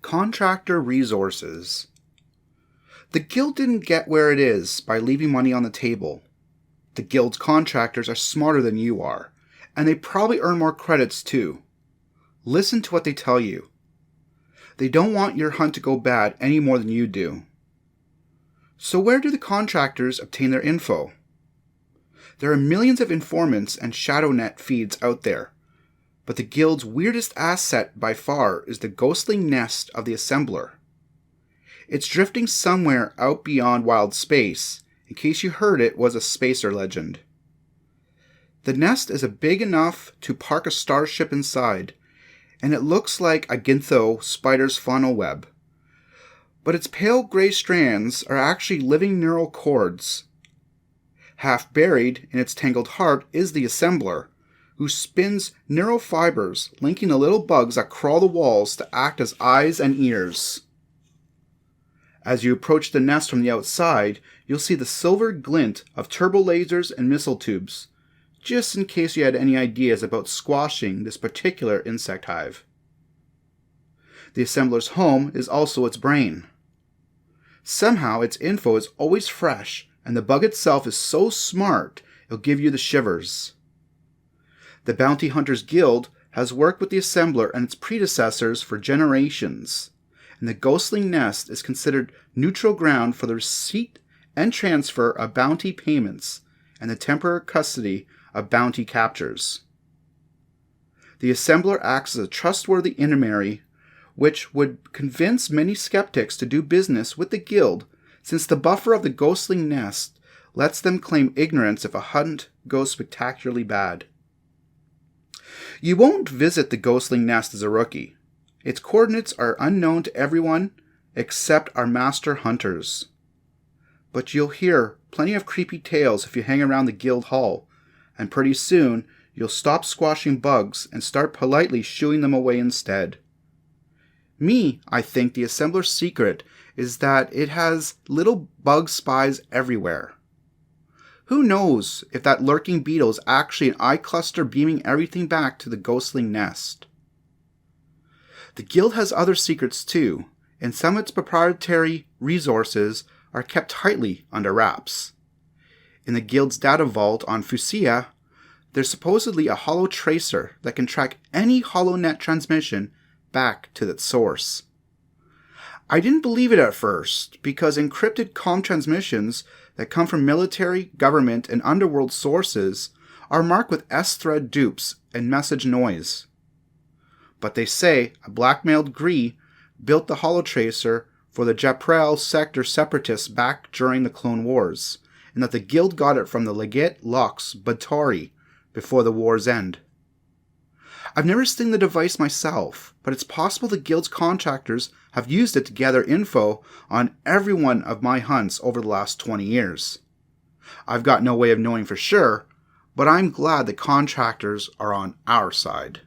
Contractor resources. The guild didn't get where it is by leaving money on the table. The guild's contractors are smarter than you are, and they probably earn more credits too. Listen to what they tell you. They don't want your hunt to go bad any more than you do. So where do the contractors obtain their info? There are millions of informants and shadow net feeds out there, but the guild's weirdest asset by far is the ghostly nest of the assembler. It's drifting somewhere out beyond wild space, in case you heard it was a spacer legend. The nest is big enough to park a starship inside, and it looks like a Gintho spider's funnel web. But its pale gray strands are actually living neural cords. Half buried in its tangled heart is the assembler, who spins neural fibers linking the little bugs that crawl the walls to act as eyes and ears. As you approach the nest from the outside, you'll see the silver glint of turbo lasers and missile tubes, just in case you had any ideas about squashing this particular insect hive. The assembler's home is also its brain. Somehow its info is always fresh, and the bug itself is so smart it'll give you the shivers. The Bounty Hunters Guild has worked with the assembler and its predecessors for generations, and the ghostly nest is considered neutral ground for the receipt and transfer of bounty payments and the temporary custody of bounty captures. The assembler acts as a trustworthy intermediary, which would convince many skeptics to do business with the guild, since the buffer of the ghostly nest lets them claim ignorance if a hunt goes spectacularly bad. You won't visit the ghostly nest as a rookie. Its coordinates are unknown to everyone except our master hunters. But you'll hear plenty of creepy tales if you hang around the guild hall, and pretty soon you'll stop squashing bugs and start politely shooing them away instead. I think the assembler's secret is that it has little bug spies everywhere. Who knows if that lurking beetle is actually an eye cluster beaming everything back to the ghostly nest. The guild has other secrets too, and some of its proprietary resources are kept tightly under wraps. In the guild's data vault on Fusia, there's supposedly a holo tracer that can track any HoloNet transmission back to its source. I didn't believe it at first, because encrypted comm transmissions that come from military, government, and underworld sources are marked with S-thread dupes and message noise. But they say a blackmailed Gree built the holotracer for the Japrel sector separatists back during the Clone Wars, and that the guild got it from the Legate Lux Bathory before the war's end. I've never seen the device myself, but it's possible the guild's contractors have used it to gather info on every one of my hunts over the last 20 years. I've got no way of knowing for sure, but I'm glad the contractors are on our side.